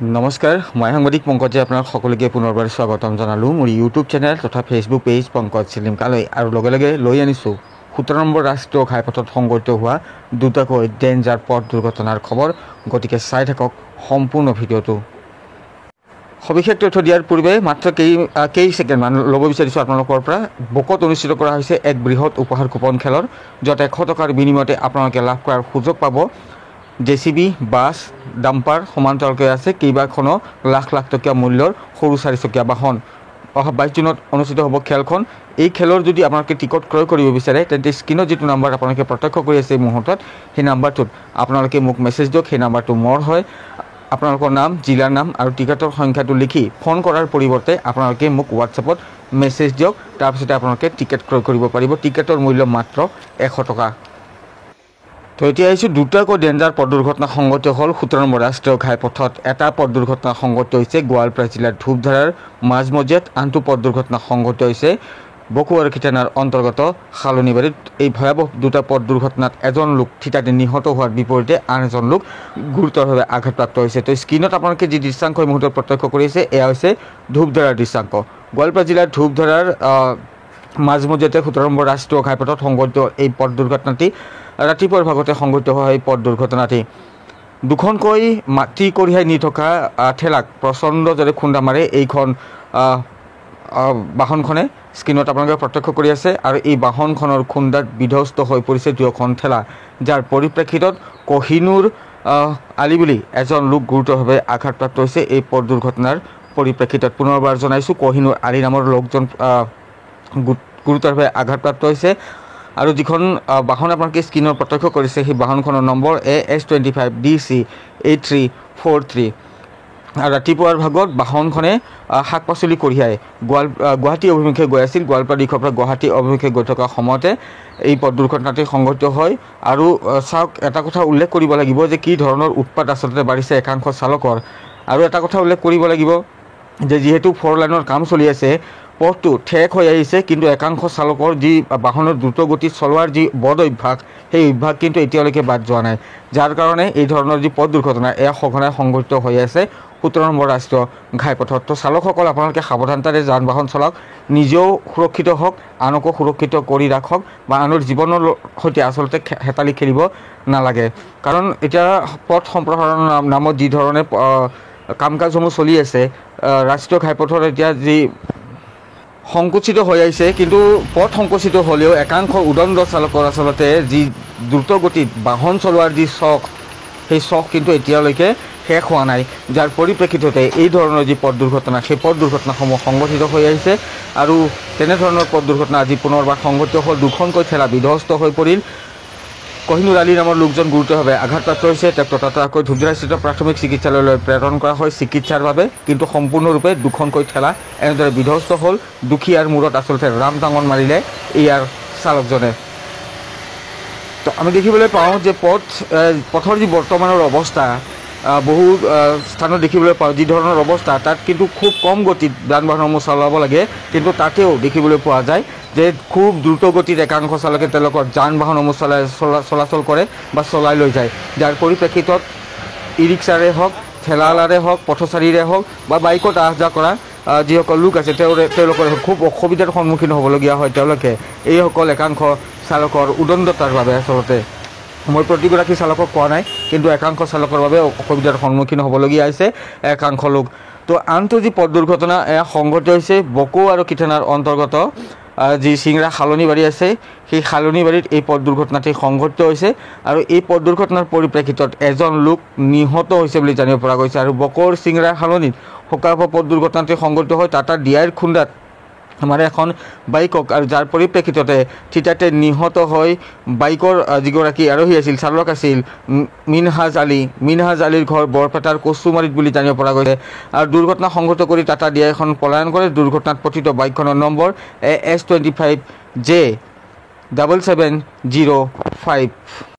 নমস্কাৰ, মই সাংবাদিক পংকজে আপোনাক সকলোকে পুনৰবাৰ স্বাগতম জনালোঁ মোৰ ইউটিউব চেনেল তথা ফেচবুক পেজ পংকজ চিলিমকালৈ আৰু লগে লগে লৈ আনিছোঁ 17 নম্বৰ ৰাষ্ট্ৰীয় ঘাইপথত সংঘটিত হোৱা দুটাকৈ ডেঞ্জাৰ পথ দুৰ্ঘটনাৰ খবৰ। গতিকে চাই থাকক সম্পূৰ্ণ ভিডিঅ'টো। সবিশেষ তথ্য দিয়াৰ পূৰ্বে মাত্ৰ কেই ছেকেণ্ডমান ল'ব বিচাৰিছোঁ আপোনালোকৰ পৰা। বকত অনুষ্ঠিত কৰা হৈছে এক বৃহৎ উপহাৰ কুপন খেলৰ, য'ত 100 টকাৰ বিনিময়তে আপোনালোকে লাভ কৰাৰ সুযোগ পাব জেচিবি, বাছ, ডাম্পাৰ সমান্তৰালকৈ আছে কেইবাখনো লাখ লাখ টকীয়া মূল্যৰ সৰু চাৰিচকীয়া বাহন। অহা 22 জুনত অনুষ্ঠিত হ'ব খেলখন। এই খেলৰ যদি আপোনালোকে টিকট ক্ৰয় কৰিব বিচাৰে তেন্তে স্ক্ৰীণত যিটো নাম্বাৰ আপোনালোকে প্ৰত্যক্ষ কৰি আছে এই মুহূৰ্তত, সেই নাম্বাৰটোত আপোনালোকে মোক মেছেজ দিয়ক। সেই নাম্বাৰটো মোৰ হয়। আপোনালোকৰ নাম, জিলাৰ নাম আৰু টিকটৰ সংখ্যাটো লিখি ফোন কৰাৰ পৰিৱৰ্তে আপোনালোকে মোক হোৱাটছএপত মেছেজ দিয়ক। তাৰপিছতে আপোনালোকে টিকেট ক্ৰয় কৰিব পাৰিব। টিকেটৰ মূল্য মাত্ৰ 100 টকা। তো এতিয়া আহিছোঁ দুটাকৈ ডেঞ্জাৰ পথ দুৰ্ঘটনা সংঘটিত হ'ল 17 নম্বৰ ৰাষ্ট্ৰীয় ঘাইপথত। এটা পথ দুৰ্ঘটনা সংঘটিত হৈছে গোৱালপাৰা জিলাৰ ধূপধাৰাৰ মাজমজিয়াত, আনটো পথ দুৰ্ঘটনা সংঘটিত হৈছে বকুৱাৰী থানাৰ অন্তৰ্গত শালনীবাৰীত। এই ভয়াৱহ দুটা পথ দুৰ্ঘটনাত এজন লোক থিতাতে নিহত হোৱাৰ বিপৰীতে আন এজন লোক গুৰুতৰভাৱে আঘাতপ্ৰাপ্ত হৈছে। তো স্ক্ৰীণত আপোনালোকে যি দৃশ্যাংশ এই মুহূৰ্তত প্ৰত্যক্ষ কৰি আছে, এয়া হৈছে ধূপধাৰাৰ দৃশ্যাংশ। গোৱালপাৰা জিলাৰ ধূপধাৰাৰ মাজমজিয়াতে 17 নম্বৰ ৰাষ্ট্ৰীয় ঘাইপথত সংঘটিত এই পথ দুৰ্ঘটনাটি ৰাতিপুৱাৰ ভাগতে সংঘটিত হোৱা এই পথ দুৰ্ঘটনাটি দুখনকৈ মাটি কঢ়িয়াই নি থকা ঠেলাক প্ৰচণ্ডজোৰে খুন্দা মাৰে এইখন বাহনখনে। স্ক্ৰীণত আপোনালোকে প্ৰত্যক্ষ কৰি আছে। আৰু এই বাহনখনৰ খুন্দাত বিধ্বস্ত হৈ পৰিছে দুয়োখন ঠেলা, যাৰ পৰিপ্ৰেক্ষিতত কহিনুৰ আলী বুলি এজন লোক গুৰুতৰভাৱে আঘাতপ্ৰাপ্ত হৈছে এই পথ দুৰ্ঘটনাৰ পৰিপ্ৰেক্ষিতত। পুনৰবাৰ জনাইছোঁ, কহিনুৰ আলী নামৰ লোকজন গুৰুতৰভাৱে আঘাতপ্ৰাপ্ত হৈছে। আৰু যিখন বাহন আপোনালোকে স্ক্ৰীণত প্ৰত্যক্ষ কৰিছে, সেই বাহনখনৰ নম্বৰ AS25DC 8343। আৰু ৰাতিপুৱাৰ ভাগত বাহনখনে শাক পাচলি কঢ়িয়াই গুৱাহাটী অভিমুখে গৈ আছিল। গোৱালপাৰা দিশৰ পৰা গুৱাহাটী অভিমুখে গৈ থকা সময়তে এই পথ দুৰ্ঘটনাটি সংঘটিত হয়। আৰু চাওক, এটা কথা উল্লেখ কৰিব লাগিব যে কি ধৰণৰ উৎপাত আচলতে বাঢ়িছে একাংশ চালকৰ। আৰু এটা কথা উল্লেখ কৰিব লাগিব যে যিহেতু 4 লাইনৰ কাম চলি আছে, পথটো ঠেক হৈ আহিছে, কিন্তু একাংশ চালকৰ যি বাহনৰ দ্ৰুতগতিত চলোৱাৰ যি বদ অভ্যাস, সেই অভ্যাস কিন্তু এতিয়ালৈকে বাদ যোৱা নাই, যাৰ কাৰণে এই ধৰণৰ যি পথ দুৰ্ঘটনা এয়া সঘনাই সংঘটিত হৈ আছে 17 নম্বৰ ৰাষ্ট্ৰীয় ঘাইপথত। তো চালকসকল আপোনালোকে সাৱধানতাৰে যান বাহন চলাওক, নিজেও সুৰক্ষিত হওক, আনকো সুৰক্ষিত কৰি ৰাখক, বা আনৰ জীৱনৰ সৈতে আচলতে হেতালি খেলিব নালাগে। কাৰণ এতিয়া পথ সম্প্ৰসাৰণৰ নামত যি ধৰণে কাম কাজসমূহ চলি আছে, ৰাষ্ট্ৰীয় ঘাইপথত এতিয়া যি সংকুচিত হৈ আহিছে, কিন্তু পথ সংকুচিত হ'লেও একাংশ উদণ্ড চালকৰ আচলতে যি দ্ৰুতগতিত বাহন চলোৱাৰ যি চখ, সেই চখ কিন্তু এতিয়ালৈকে শেষ হোৱা নাই, যাৰ পৰিপ্ৰেক্ষিততে এই ধৰণৰ যি পথ দুৰ্ঘটনা, সেই পথ দুৰ্ঘটনাসমূহ সংঘটিত হৈ আহিছে। আৰু তেনেধৰণৰ পথ দুৰ্ঘটনা আজি পুনৰবাৰ সংঘটিত হ'ল। দুখনকৈ ঠেলা বিধ্বস্ত হৈ পৰিল। কহিনুৰ আলী নামৰ লোকজন গুৰুতৰভাৱে আঘাতপ্ৰাপ্ত হৈছে। তেওঁক ততাতৈয়াকৈ ধূপধাৰাস্থিত প্ৰাথমিক চিকিৎসালয়লৈ প্ৰেৰণ কৰা হয় চিকিৎসাৰ বাবে, কিন্তু সম্পূৰ্ণৰূপে দুখনকৈ ঠেলা এনেদৰে বিধ্বস্ত হ'ল। দুখীয়াৰ মূৰত আচলতে ৰাম টাঙন মাৰিলে ইয়াৰ চালকজনে। তো আমি দেখিবলৈ পাওঁ যে পথৰ যি বৰ্তমানৰ অৱস্থা, বহু স্থানত দেখিবলৈ পাওঁ যি ধৰণৰ অৱস্থা, তাত কিন্তু খুব কম গতিত যান বাহনসমূহ চলাব লাগে, কিন্তু তাতেও দেখিবলৈ পোৱা যায় যে খুব দ্ৰুত গতিত একাংশ চালকে তেওঁলোকৰ যান বাহনসমূহ চলাচল কৰে বা চলাই লৈ যায়, যাৰ পৰিপ্ৰেক্ষিতত ই ৰিক্সাৰে হওক, ঠেলাৱালাৰে হওক, পথচাৰীৰে হওক বা বাইকত অহা যোৱা কৰা যিসকল লোক আছে তেওঁলোকৰ খুব অসুবিধাৰ সন্মুখীন হ'বলগীয়া হয়। তেওঁলোকে এইসকল একাংশ চালকৰ উদণ্ডতাৰ বাবে, আচলতে মই প্ৰতিগৰাকী চালকক কোৱা নাই, কিন্তু একাংশ চালকৰ বাবে অসুবিধাৰ সন্মুখীন হ'বলগীয়া হৈছে একাংশ লোক। তো আনটো যি পথ দুৰ্ঘটনা এয়া সংঘটিত হৈছে বকুৱাৰী থানাৰ অন্তৰ্গত যি চিংৰা শালনীবাৰী আছে, সেই শালনীবাৰীত এই পথ দুৰ্ঘটনাটি সংঘটিত হৈছে। আৰু এই পথ দুৰ্ঘটনাৰ পৰিপ্ৰেক্ষিতত এজন লোক নিহত হৈছে বুলি জানিব পৰা গৈছে। আৰু বকৰ চিংৰা শালনীত শোকাবহ পথ দুৰ্ঘটনাটি সংঘটিত হয় টাটা ডিআইৰ খুন্দাত আমাৰ এখন বাইকক, আৰু যাৰ পৰিপ্ৰেক্ষিততে থিতাতে নিহত হৈ বাইকৰ যিগৰাকী আৰোহী আছিল, চালক আছিল মিনহাজ আলীৰ ঘৰ বৰপেটাৰ কচুমাৰীত বুলি জানিব পৰা গৈছে। আৰু দুৰ্ঘটনা সংঘটিত কৰি টাটা ডিআইখন পলায়ন কৰে। দুৰ্ঘটনাত পতিত বাইকখনৰ নম্বৰ AS25J7705।